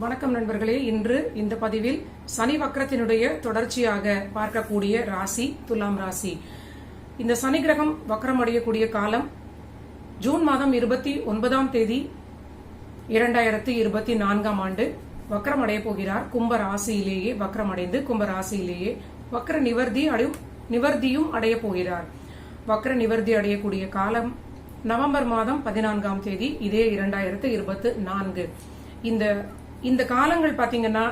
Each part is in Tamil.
வணக்கம் நண்பர்களே. இன்று இந்த பதிவில் சனி வக்ரத்தினுடைய தொடர்ச்சியாக பார்க்கக்கூடிய ராசி துலாம் ராசி. இந்த சனி கிரகம் வக்ரம் அடையக்கூடிய காலம் ஜூன் மாதம் 29ஆம் தேதி 2024ஆம் ஆண்டு வக்ரம் அடைய போகிறார். கும்ப ராசியிலேயே வக்ரம் அடைந்து கும்ப ராசியிலேயே வக்ர நிவர்த்தியும் அடைய போகிறார். வக்ர நிவர்த்தி அடையக்கூடிய காலம் நவம்பர் மாதம் 14ஆம் தேதி இதே 2024. இந்த காலங்கள் பாத்தீங்கன்னா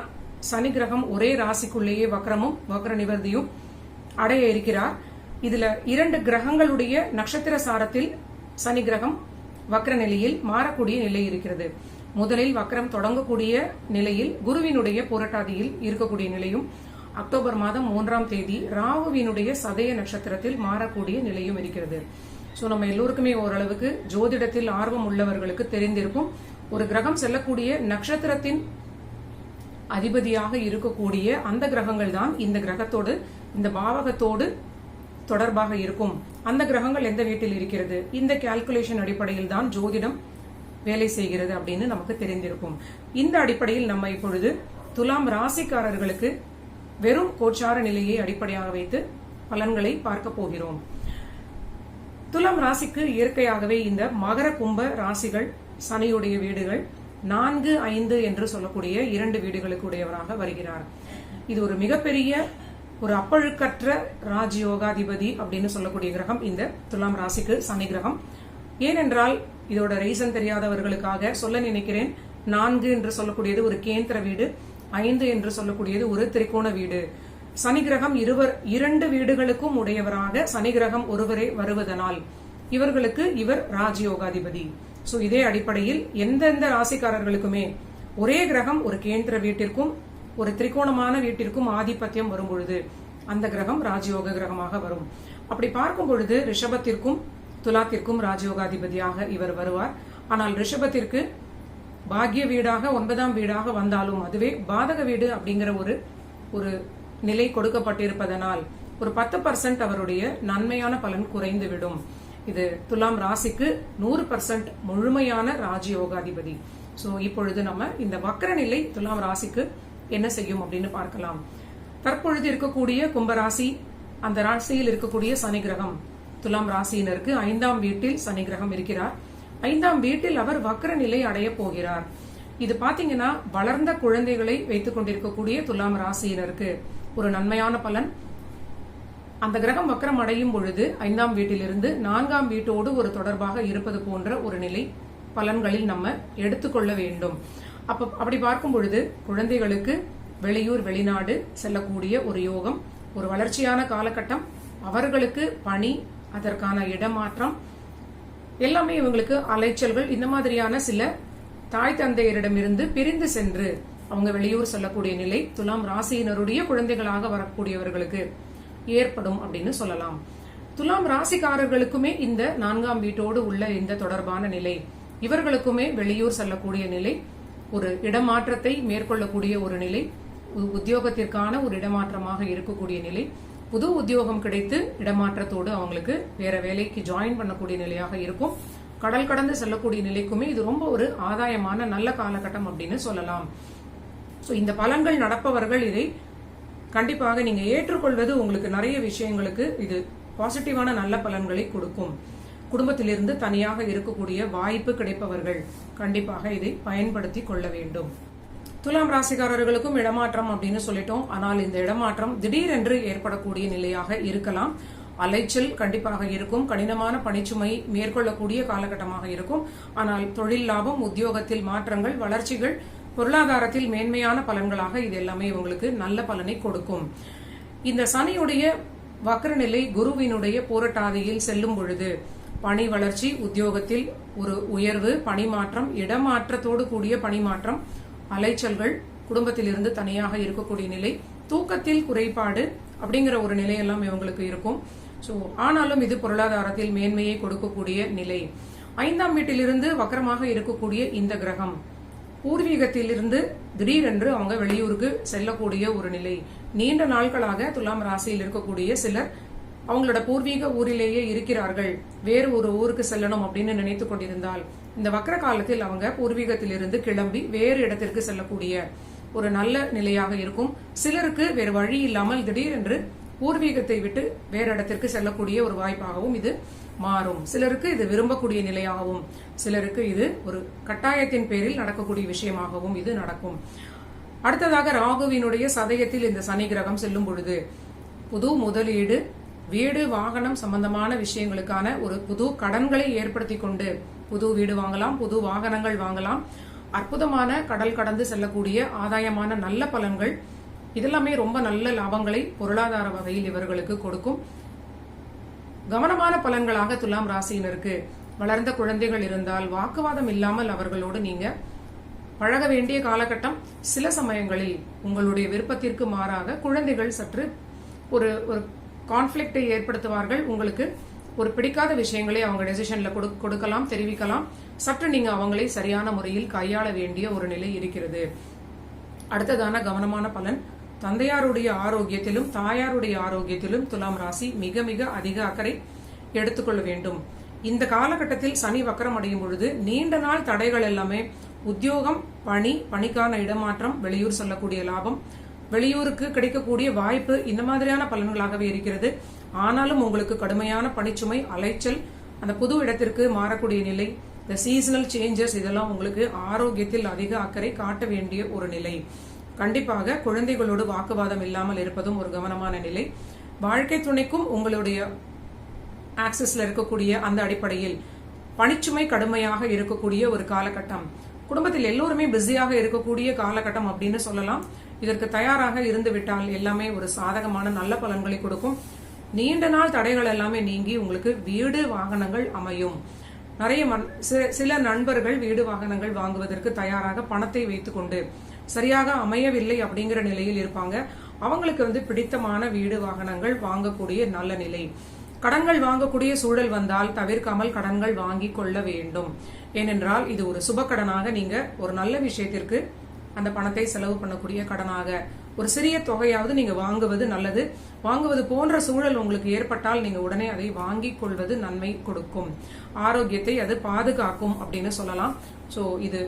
சனி கிரகம் ஒரே ராசிக்குள்ளேயே வக்ரமும் வக்ர நிவர்த்தியும் அடைய இருக்கிறார். இதுல 2 கிரகங்களுடைய நட்சத்திர சாரத்தில் சனி கிரகம் வக்ர நிலையில் மாறக்கூடிய நிலை இருக்கிறது. முதலில் வக்ரம் தொடங்கக்கூடிய நிலையில் குருவினுடைய புரட்டாதியில் இருக்கக்கூடிய நிலையும், அக்டோபர் மாதம் 3ஆம் தேதி ராகுவினுடைய சதய நட்சத்திரத்தில் மாறக்கூடிய நிலையும் இருக்கிறது. சோ நம்ம எல்லோருக்குமே ஓரளவுக்கு ஜோதிடத்தில் ஆர்வம் உள்ளவர்களுக்கு தெரிந்திருக்கும். ஒரு கிரகம் செல்லக்கூடிய நட்சத்திரத்தின் அதிபதியாக இருக்கக்கூடிய அந்த கிரகங்கள் தான் இந்த கிரகத்தோடு இந்த பாவகத்தோடு தொடர்பாக இருக்கும். அந்த கிரகங்கள் எந்த வீட்டில் இருக்கிறது, இந்த கால்குலேஷன் அடிப்படையில் தான் ஜோதிடம் வேலை செய்கிறது அப்படின்னு நமக்கு தெரிந்திருக்கும். இந்த அடிப்படையில் நம்ம இப்பொழுது துலாம் ராசிக்காரர்களுக்கு வெறும் கோச்சார நிலையை அடிப்படையாக வைத்து பலன்களை பார்க்க போகிறோம். துலாம் ராசிக்கு இயற்கையாகவே இந்த மகர கும்ப ராசிகள் சனியுடைய வீடுகள் 4, 5 என்று சொல்லக்கூடிய 2 வீடுகளுக்கு உடையவராக வருகிறார். இது ஒரு மிகப்பெரிய ஒரு அப்பழுக்கற்ற ராஜயோகாதிபதி அப்படின்னு சொல்லக்கூடிய கிரகம் இந்த துலாம் ராசிக்கு சனி கிரகம். ஏனென்றால் இதோட ரீசன் தெரியாதவர்களுக்காக சொல்ல நினைக்கிறேன். 4 என்று சொல்லக்கூடியது ஒரு கேந்திர வீடு, 5 என்று சொல்லக்கூடியது ஒரு திரிகோண வீடு. சனி கிரகம் 2 வீடுகளுக்கும் உடையவராக சனி கிரகம் ஒருவரே வருவதனால் இவர்களுக்கு இவர் ராஜயோகாதிபதி. சோ இதே அடிப்படையில் எந்தெந்த ராசிக்காரர்களுக்குமே ஒரே கிரகம் ஒரு கேந்திர வீட்டிற்கும் ஒரு திரிகோணமான வீட்டிற்கும் ஆதிபத்தியம் வரும் பொழுது அந்த கிரகம் ராஜயோக கிரகமாக வரும். அப்படி பார்க்கும் பொழுது ரிஷபத்திற்கும் துலாத்திற்கும் ராஜயோகாதிபதியாக இவர் வருவார். ஆனால் ரிஷபத்திற்கு பாக்ய வீடாக 9ஆம் வீடாக வந்தாலும் அதுவே பாதக வீடு அப்படிங்கிற ஒரு நிலை கொடுக்கப்பட்டிருப்பதனால் ஒரு 10% அவருடைய நன்மையான பலன் குறைந்துவிடும். இது துலாம் ராசிக்கு 100% முழுமையான ராஜயோகாதிபதி. சோ இப்பொழுது நம்ம இந்த வக்ர நிலை துலாம் ராசிக்கு என்ன செய்யும் அப்படின்னு பார்க்கலாம். தற்பொழுது இருக்கக்கூடிய கும்பராசி, அந்த ராசியில் இருக்கக்கூடிய சனி கிரகம் துலாம் ராசியினருக்கு 5ஆம் வீட்டில் சனி கிரகம் இருக்கிறார். 5ஆம் வீட்டில் அவர் வக்ர நிலை அடைய போகிறார். இது பாத்தீங்கன்னா வளர்ந்த குழந்தைகளை வைத்துக் கொண்டிருக்கக்கூடிய துலாம் ராசியினருக்கு ஒரு நன்மையான பலன். அந்த கிரகம் வக்ரம் அடையும் பொழுது 5ஆம் வீட்டிலிருந்து 4ஆம் வீட்டோடு ஒரு தொடர்பாக இருப்பது போன்ற ஒரு நிலை பலன்களில் நம்ம எடுத்துக்கொள்ள வேண்டும். அப்படி பார்க்கும் பொழுது குழந்தைகளுக்கு வெளியூர் வெளிநாடு செல்லக்கூடிய ஒரு யோகம், ஒரு வளர்ச்சியான காலகட்டம், அவர்களுக்கு பணி, அதற்கான இடமாற்றம் எல்லாமே இவங்களுக்கு அலைச்சல்கள், இந்த மாதிரியான சில தாய் தந்தையரிடமிருந்து பிரிந்து சென்று அவங்க வெளியூர் செல்லக்கூடிய நிலை துலாம் ராசியினருடைய குழந்தைகளாக வரக்கூடியவர்களுக்கு ஏற்படும் அப்படின்னு சொல்லலாம். துலாம் ராசிக்காரர்களுக்குமே இந்த 4ஆம் வீட்டோடு உள்ள இந்த தொடர்பான நிலை, இவர்களுக்குமே வெளியூர் செல்லக்கூடிய நிலை, ஒரு இடமாற்றத்தை மேற்கொள்ளக்கூடிய ஒரு நிலை, உத்தியோகத்திற்கான ஒரு இடமாற்றமாக இருக்கக்கூடிய நிலை, புது உத்தியோகம் கிடைத்து இடமாற்றத்தோடு அவங்களுக்கு வேற வேலைக்கு ஜாயின் பண்ணக்கூடிய நிலையாக இருக்கும். கடல் கடந்து செல்லக்கூடிய நிலைக்குமே இது ரொம்ப ஒரு ஆதாயமான நல்ல காலகட்டம் அப்படின்னு சொல்லலாம். சோ இந்த பலன்கள் நடப்பவர்கள் இதை கண்டிப்பாக நீங்க ஏற்றுக்கொள்வது உங்களுக்கு நிறைய விஷயங்களுக்கு இது பாசிட்டிவான நல்ல பலன்களை கொடுக்கும். குடும்பத்திலிருந்து தனியாக இருக்கக்கூடிய வாய்ப்பு கிடைப்பவர்கள் கண்டிப்பாக இதை பயன்படுத்தி கொள்ள வேண்டும். துலாம் ராசிக்காரர்களுக்கும் இடமாற்றம் அப்படின்னு சொல்லிட்டோம். ஆனால் இந்த இடமாற்றம் திடீரென்று ஏற்படக்கூடிய நிலையாக இருக்கலாம். அலைச்சல் கண்டிப்பாக இருக்கும். கடினமான பணிச்சுமை மேற்கொள்ளக்கூடிய காலகட்டமாக இருக்கும். ஆனால் தொழில் லாபம், உத்தியோகத்தில் மாற்றங்கள், வளர்ச்சிகள், பொருளாதாரத்தில் மேன்மையான பலன்களாக இது எல்லாமே உங்களுக்கு நல்ல பலனை கொடுக்கும். இந்த சனியுடைய வக்ர நிலை குருவினுடைய போராட்டாதியில் செல்லும் பொழுது பணி வளர்ச்சி, உத்தியோகத்தில் ஒரு உயர்வு, பணிமாற்றம், இடமாற்றத்தோடு கூடிய பணிமாற்றம், அலைச்சல்கள், குடும்பத்திலிருந்து தனியாக இருக்கக்கூடிய நிலை, தூக்கத்தில் குறைபாடு அப்படிங்கிற ஒரு நிலையெல்லாம் இவங்களுக்கு இருக்கும். சோ ஆனாலும் இது பொருளாதாரத்தில் மேன்மையை கொடுக்கக்கூடிய நிலை. 5ஆம் வீட்டிலிருந்து வக்ரமாக இருக்கக்கூடிய இந்த கிரகம் பூர்வீகத்திலிருந்து திடீரென்று அவங்க வெளியூருக்கு செல்லக்கூடிய ஒரு நிலை. நீண்ட நாட்களாக துலாம் ராசியில் இருக்கக்கூடிய சிலர் அவங்களோட பூர்வீக ஊரிலேயே இருக்கிறார்கள், வேறு ஒரு ஊருக்கு செல்லணும் அப்படின்னு நினைத்துக் கொண்டிருந்தால் இந்த வக்ர காலத்தில் அவங்க பூர்வீகத்திலிருந்து கிளம்பி வேறு இடத்திற்கு செல்லக்கூடிய ஒரு நல்ல நிலையாக இருக்கும். சிலருக்கு வேறு வழி இல்லாமல் திடீரென்று பூர்வீகத்தை விட்டு வேறு இடத்திற்கு செல்லக்கூடிய ஒரு வாய்ப்பாகவும் இது மாறும். சிலருக்கு இது விரும்பக்கூடிய நிலையாகவும், சிலருக்கு இது ஒரு கட்டாயத்தின் பேரில் நடக்கக்கூடிய விஷயமாகவும் இது நடக்கும். அடுத்ததாக ராகுவினுடைய சதயத்தில் இந்த சனி கிரகம் செல்லும் பொழுது புது முதலீடு, வீடு வாகனம் சம்பந்தமான விஷயங்களுக்கான ஒரு புது கடன்களை ஏற்படுத்தி கொண்டு புது வீடு வாங்கலாம், புது வாகனங்கள் வாங்கலாம். அற்புதமான கடல் கடந்து செல்லக்கூடிய ஆதாயமான நல்ல பலன்கள், இதெல்லாமே ரொம்ப நல்ல லாபங்களை பொருளாதார வகையில் இவர்களுக்கு கொடுக்கும். கவனமான பலன்களாக துலாம் ராசியினருக்கு வளர்ந்த குழந்தைகள் இருந்தால் வாக்குவாதம் இல்லாமல் அவர்களோடு நீங்க பழக வேண்டிய காலகட்டம். சில சமயங்களில் உங்களுடைய விருப்பத்திற்கு மாறாக குழந்தைகள் சற்று ஒரு கான்ஃபிளிக்டை ஏற்படுத்துவார்கள். உங்களுக்கு ஒரு பிடிக்காத விஷயங்களை அவங்க டெசிஷன்ல கொடுக்கலாம், தெரிவிக்கலாம். சற்று நீங்க அவங்களை சரியான முறையில் கையாள வேண்டிய ஒரு நிலை இருக்கிறது. அடுத்ததான கவனமான பலன், தந்தையாருடைய ஆரோக்கியத்திலும் தாயாருடைய ஆரோக்கியத்திலும் துலாம் ராசி மிக மிக அதிக அக்கறை எடுத்துக்கொள்ள வேண்டும். இந்த காலகட்டத்தில் சனி வக்கரம் அடையும் பொழுது நீண்ட நாள் தடைகள் எல்லாமே உத்தியோகம், பணிக்கான இடமாற்றம், வெளியூர் செல்லக்கூடிய லாபம், வெளியூருக்கு கிடைக்கக்கூடிய வாய்ப்பு, இந்த மாதிரியான பலன்களாகவே இருக்கிறது. ஆனாலும் உங்களுக்கு கடுமையான பணிச்சுமை, அலைச்சல், அந்த புது இடத்திற்கு மாறக்கூடிய நிலை, இந்த சீசனல் சேஞ்சஸ், இதெல்லாம் உங்களுக்கு ஆரோக்கியத்தில் அதிக அக்கறை காட்ட வேண்டிய ஒரு நிலை. கண்டிப்பாக குழந்தைகளோடு வாக்குவாதம் இல்லாமல் இருப்பதும் ஒரு கவனமான நிலை. வாழ்க்கை துணைக்கும் உங்களுடைய ஆக்சஸ்ல இருக்கக்கூடிய அந்த அடிப்படையில் பணிச்சுமை கடுமையாக இருக்கக்கூடிய ஒரு காலகட்டம். குடும்பத்தில் எல்லோருமே பிஸியாக இருக்கக்கூடிய காலகட்டம் அப்படின்னு சொல்லலாம். இதற்கு தயாராக இருந்து விட்டால் எல்லாமே ஒரு சாதகமான நல்ல பலன்களை கொடுக்கும். நீண்ட நாள் தடைகள் எல்லாமே நீங்கி உங்களுக்கு வீடு வாகனங்கள் அமையும். நிறைய சில நண்பர்கள் வீடு வாகனங்கள் வாங்குவதற்கு தயாராக பணத்தை வைத்துக்கொண்டு சரியாக அமையவில்லை அப்படிங்கிற நிலையில் இருப்பாங்க. அவங்களுக்கு பிடித்தமான வீடு வாகனங்கள் வாங்கக்கூடிய நல்ல நிலை. கடன்கள் வாங்கக்கூடிய சூழல் வந்தால் தவிர்க்காமல் கடன்கள் வாங்கி கொள்ள வேண்டும். ஏனென்றால் இது ஒரு சுப கடனாக நீங்க ஒரு நல்ல விஷயத்திற்கு அந்த பணத்தை செலவு பண்ணக்கூடிய கடனாக ஒரு சிறிய தொகையாவது நீங்க வாங்குவது நல்லது. வாங்குவது போன்ற சூழல் உங்களுக்கு ஏற்பட்டால் நீங்க உடனே அதை வாங்கிக் கொள்வது நன்மை கொடுக்கும். ஆரோக்கியத்தை அது பாதுகாக்கும் அப்படின்னு சொல்லலாம். சோ இது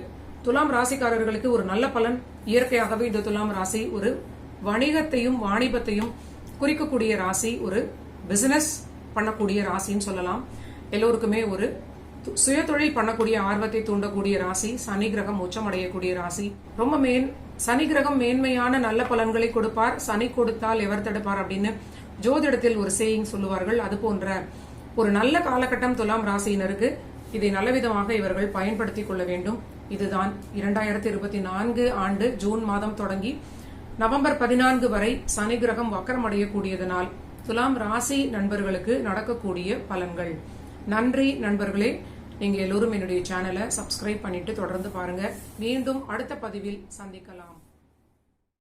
துலாம் ராசிக்காரர்களுக்கு ஒரு நல்ல பலன். இயற்கையாகவே இந்த துலாம் ராசி ஒரு வணிகத்தையும் வாணிபத்தையும் குறிக்கக்கூடிய ராசி, ஒரு பிசினஸ் பண்ணக்கூடிய ராசின்னு சொல்லலாம். எல்லோருக்குமே ஒரு சுய தொழில் பண்ணக்கூடிய ஆர்வத்தை தூண்டக்கூடிய ராசி. சனி கிரகம் உச்சமடையக்கூடிய ராசி. ரொம்ப சனி கிரகம் மேன்மையான நல்ல பலன்களை கொடுப்பார். சனி கொடுத்தால் எவர் தடுப்பார் அப்படின்னு ஜோதிடத்தில் ஒரு சேயிங் சொல்லுவார்கள். அது போன்ற ஒரு நல்ல காலகட்டம் துலாம் ராசியினருக்கு. இதை நல்லவிதமாக இவர்கள் பயன்படுத்திக் கொள்ள வேண்டும். இதுதான் 2024 ஆண்டு ஜூன் மாதம் தொடங்கி நவம்பர் 14 வரை சனி கிரகம் வக்கரம் அடையக்கூடியதனால் துலாம் ராசி நண்பர்களுக்கு நடக்கக்கூடிய பலன்கள். நன்றி நண்பர்களே. நீங்க எல்லோரும் என்னுடைய சேனலை சப்ஸ்கிரைப் பண்ணிட்டு தொடர்ந்து பாருங்க. மீண்டும் அடுத்த பதிவில் சந்திக்கலாம்.